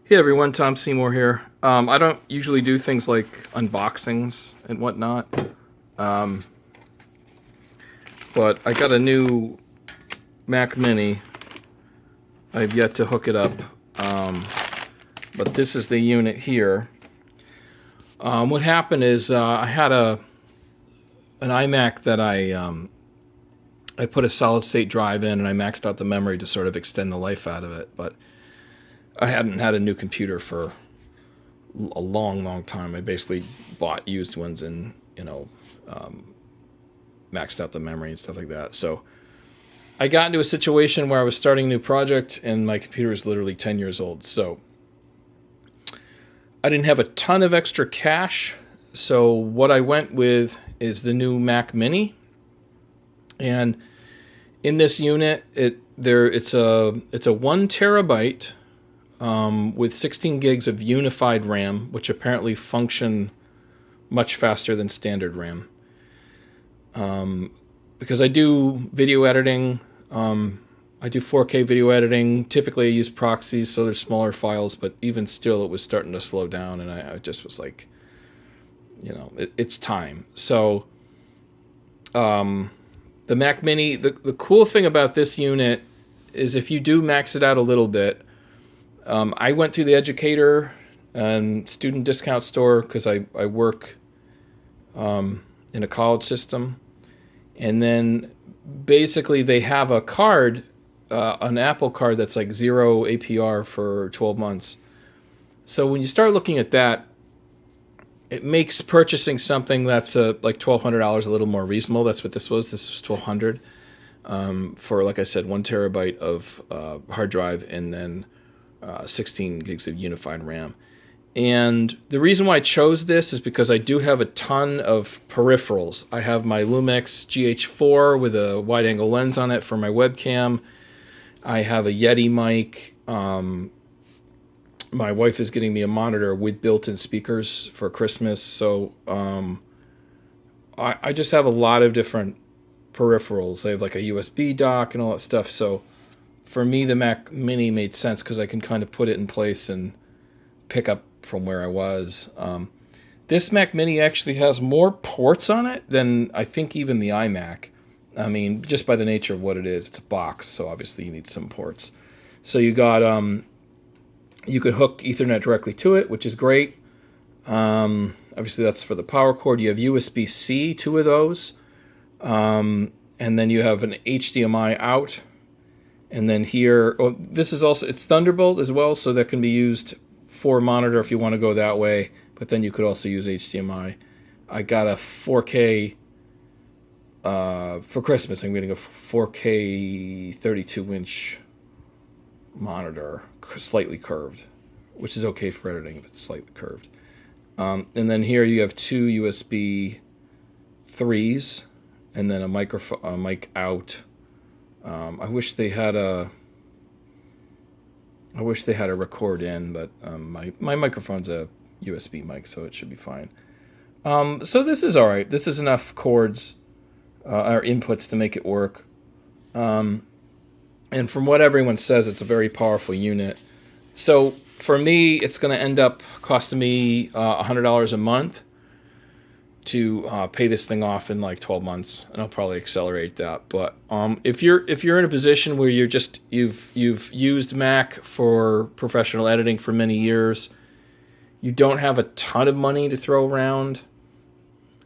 Hey everyone, Tom Seymour here. I don't usually do things like unboxings and whatnot, but I got a new Mac Mini. I've yet to hook it up, but this is the unit here. What happened is I had an iMac that I put a solid state drive in and I maxed out the memory to sort of extend the life out of it, but I hadn't had a new computer for a long time. I basically bought used ones and, maxed out the memory and stuff like that. So I got into a situation where I was starting a new project and my computer is literally 10 years old. So I didn't have a ton of extra cash. So what I went with is the new Mac Mini. And in this unit, it's a 1 terabyte with 16 gigs of unified RAM, which apparently function much faster than standard RAM. Because I do video editing, I do 4K video editing. Typically I use proxies, so they're smaller files, but even still it was starting to slow down, and I just was like, it's time. So the Mac Mini, the cool thing about this unit is if you do max it out a little bit, I went through the educator and student discount store because I work in a college system. And then basically they have a card, an Apple card that's like 0 APR for 12 months. So when you start looking at that, it makes purchasing something that's like $1,200 a little more reasonable. That's what this was. This was $1,200 for, like I said, 1 terabyte of hard drive and then 16 gigs of unified RAM. And the reason why I chose this is because I do have a ton of peripherals. I have my Lumix GH4 with a wide-angle lens on it for my webcam. I have a Yeti mic. My wife is getting me a monitor with built-in speakers for Christmas. So I just have a lot of different peripherals. I have like a USB dock and all that stuff. So for me, the Mac Mini made sense because I can kind of put it in place and pick up from where I was. This Mac Mini actually has more ports on it than I think even the iMac. I mean, just by the nature of what it is. It's a box, so obviously you need some ports. So you got, you could hook Ethernet directly to it, which is great. Obviously that's for the power cord. You have USB-C, 2 of those. And then you have an HDMI out. And then here, this is also, it's Thunderbolt as well, so that can be used for a monitor if you want to go that way, but then you could also use HDMI. I got a 4K, for Christmas, I'm getting a 4K 32-inch monitor, slightly curved, which is okay for editing if it's slightly curved. And then here you have 2 USB 3s, and then a mic out. I wish they had a record in, but my microphone's a USB mic, so it should be fine. So this is all right. This is enough cords or inputs to make it work. And from what everyone says, it's a very powerful unit. So for me, it's going to end up costing me $100 a month to pay this thing off in like 12 months, and I'll probably accelerate that. But if you're in a position where you've used Mac for professional editing for many years, you don't have a ton of money to throw around,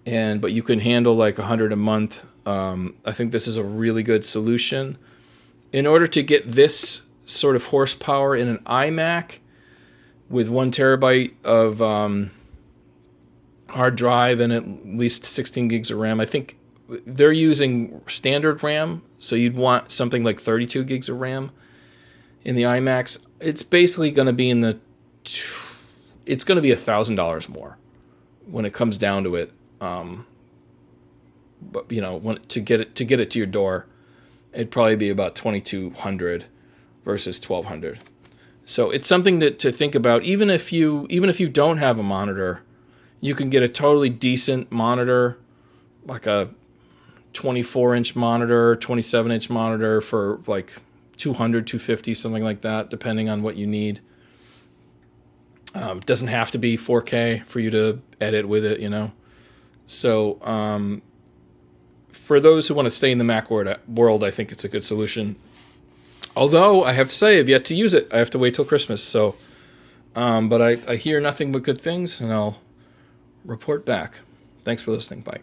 but you can handle like $100 a month, I think this is a really good solution. In order to get this sort of horsepower in an iMac with 1 terabyte of hard drive and at least 16 gigs of RAM. I think they're using standard RAM, so you'd want something like 32 gigs of RAM in the iMacs. It's basically going to be it's going to be $1,000 more when it comes down to it. But to get it to your door, it'd probably be about $2,200 versus $1,200. So it's something to think about. Even if you don't have a monitor, you can get a totally decent monitor, like a 24-inch monitor, 27-inch monitor for like $200, $250, something like that, depending on what you need. Doesn't have to be 4K for you to edit with it, you know. So for those who want to stay in the Mac world, I think it's a good solution. Although I have to say, I've yet to use it. I have to wait till Christmas. So, but I hear nothing but good things, and I'll report back. Thanks for listening. Bye.